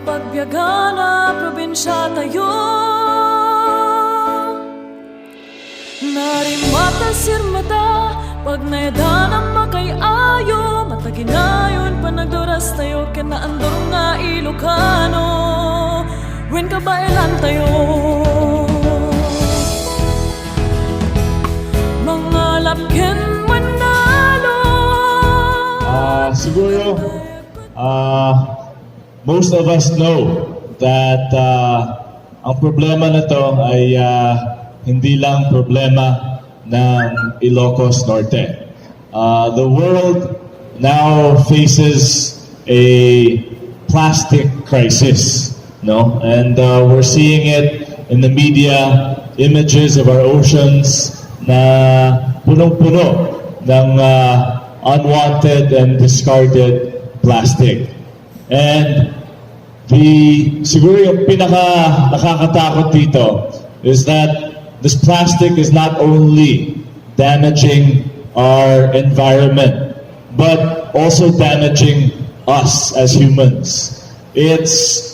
pagbiyaga na probinsya tayo. NariMAT sirmata, pag nayada na makayayo, mataginayon pa nagdoras tayo, kinaandor nga Ilocano, wen kabailan tayo. Mga lapkin manalo. Siguro, most of us know that ang problema na to ay hindi lang problema ng Ilocos Norte. The world now faces a plastic crisis, no? And we're seeing it in the media, images of our oceans na punong-puno ng unwanted and discarded plastic. And siguro yung pinaka nakakatakot dito is that this plastic is not only damaging our environment, but also damaging us as humans.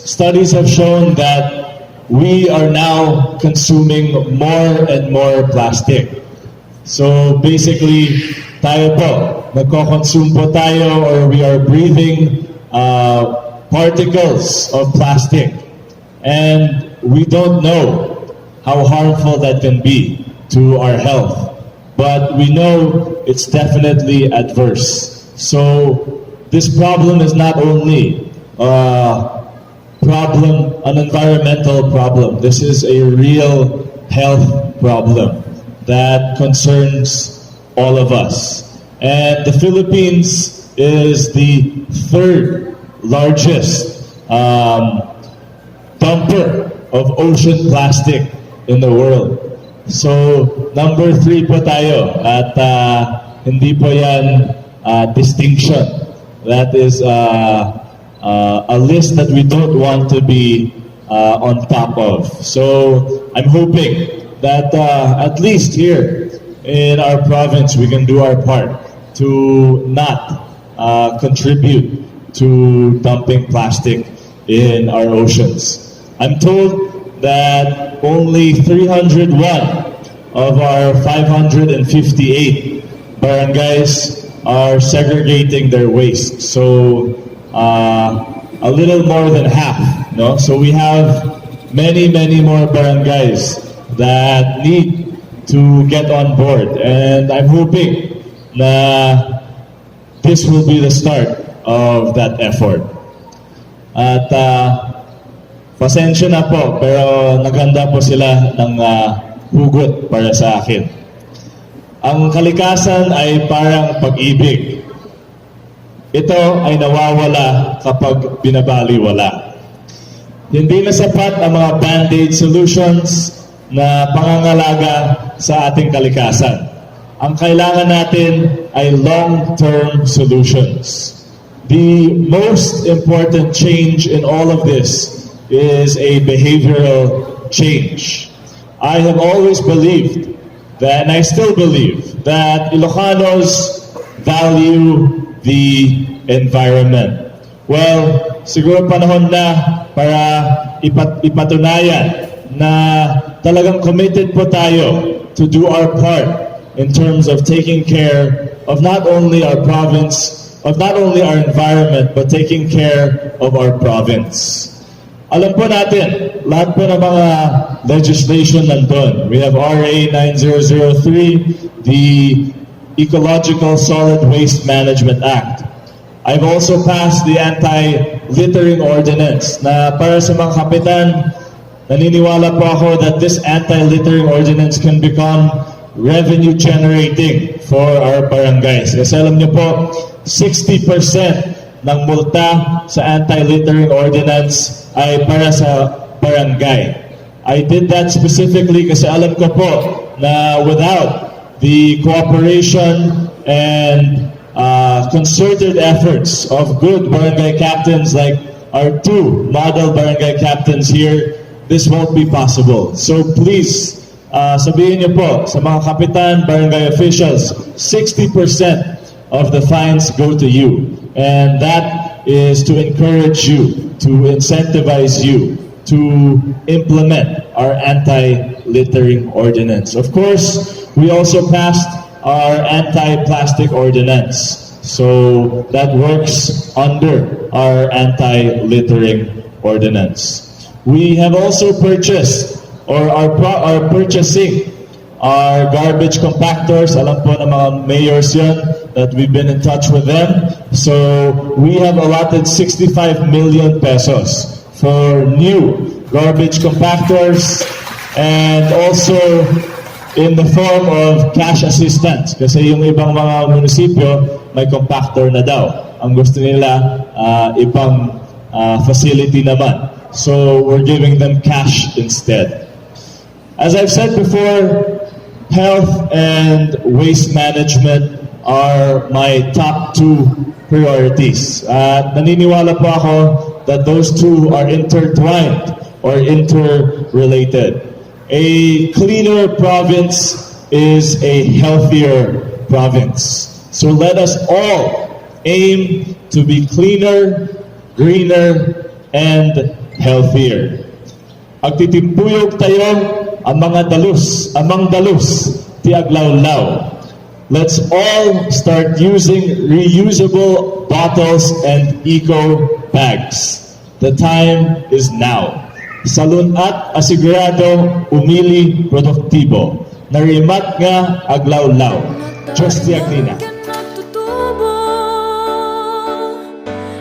Studies have shown that we are now consuming more and more plastic. So basically, tayo po, nagko-consume po tayo, or we are breathing particles of plastic. And we don't know how harmful that can be to our health. But we know it's definitely adverse. So this problem is not only an environmental problem. This is a real health problem that concerns all of us. And the Philippines is the third largest dumper of ocean plastic in the world. So, number 3 po tayo, at hindi po yan distinction. That is a list that we don't want to be on top of. So, I'm hoping that at least here in our province, we can do our part to not contribute to dumping plastic in our oceans. I'm told that only 301 of our 558 barangays are segregating their waste. So a little more than half, no? So we have many more barangays that need to get on board, and I'm hoping that this will be the start of that effort. At pasensya na po, pero naghanda po sila ng hugot para sa akin. Ang kalikasan ay parang pag-ibig. Ito ay nawawala kapag binabaliwala. Hindi na sapat ang mga band-aid solutions na pangangalaga sa ating kalikasan. Ang kailangan natin ay long-term solutions. The most important change in all of this is a behavioral change. I have always believed that, and I still believe, that Ilocanos value the environment. Well, siguro panahon na para ipatunayan na talagang committed po tayo to do our part in terms of taking care of not only our province, of not only our environment, but taking care of our province. Alam po natin, lahat po ng mga legislation nandun. We have RA 9003, the Ecological Solid Waste Management Act. I've also passed the Anti-Littering Ordinance na para sa mga kapitan, naniniwala po ako that this Anti-Littering Ordinance can become revenue generating for our barangays. Kasi alam niyo po, 60% ng multa sa Anti-Littering Ordinance ay para sa barangay. I did that specifically kasi alam ko po na without the cooperation and concerted efforts of good barangay captains like our 2 model barangay captains here, this won't be possible. So please, sabihin niyo po sa mga kapitan, barangay officials, 60% of the fines go to you. And that is to encourage you, to incentivize you to implement our anti-littering ordinance. Of course, we also passed our anti-plastic ordinance. So that works under our anti-littering ordinance. We have also purchased or are purchasing our garbage compactors. Alam po ng mga mayors yun that we've been in touch with them. So we have allotted 65 million pesos for new garbage compactors and also in the form of cash assistance. Kasi yung ibang mga munisipyo may compactor na daw. Ang gusto nila ibang facility naman. So we're giving them cash instead. As I've said before, health and waste management are my top two priorities. Naniniwala po ako that those two are intertwined or interrelated. A cleaner province is a healthier province. So let us all aim to be cleaner, greener, and healthier. Agtitimpuyog tayo amang dalus, ti Aglawlaw. Let's all start using reusable bottles and eco bags. The time is now. Salunat asigurado, umili produktibo. NariMAT nga Aglawlaw. Diyos ti Aglina.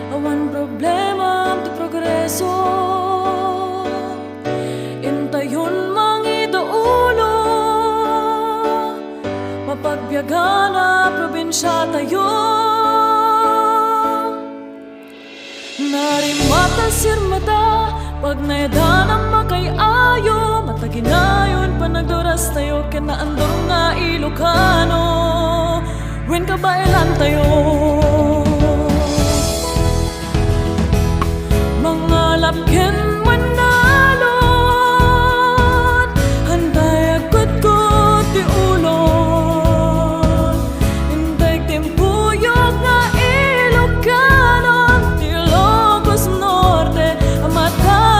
Awan problema ti progreso. Intayon mangido ulo. Mapagbiagana probinsya tayo. NariMAT asirmata. Pag naedanang makayayo, mataginayon panagduras tayo, kinaandor nga Ilocano. When kabailan tayo, mga lapken manalot, handay agkot-kot di ulon, hinday timpuyog nga Ilocano, di Ilocos Norte, amata.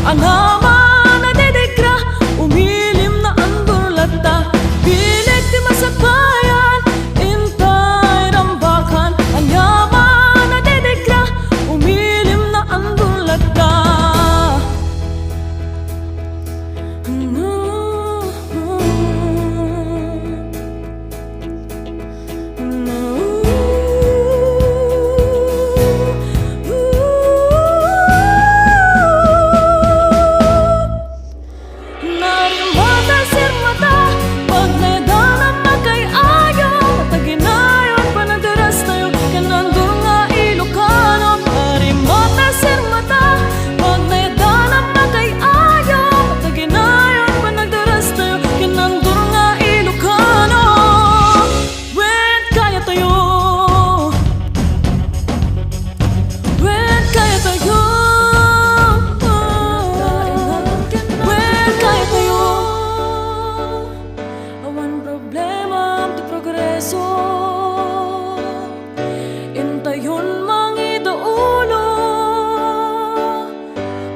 Ang hama na dedigra, umilim na ang durlata. Bilig di masakayan, intay rambakan. Ang hama na dedigra, umilim na ang durlata.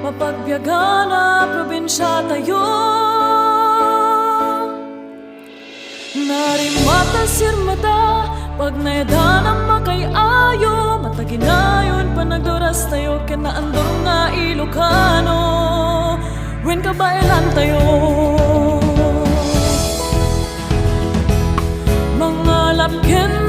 Mapagbiagana probinsya tayo. NariMAT asirmata. Pag naedanang makayayo, mataginayon panagduras tayo, kinaandor nga Ilocano. When kabailan tayo, mga lapken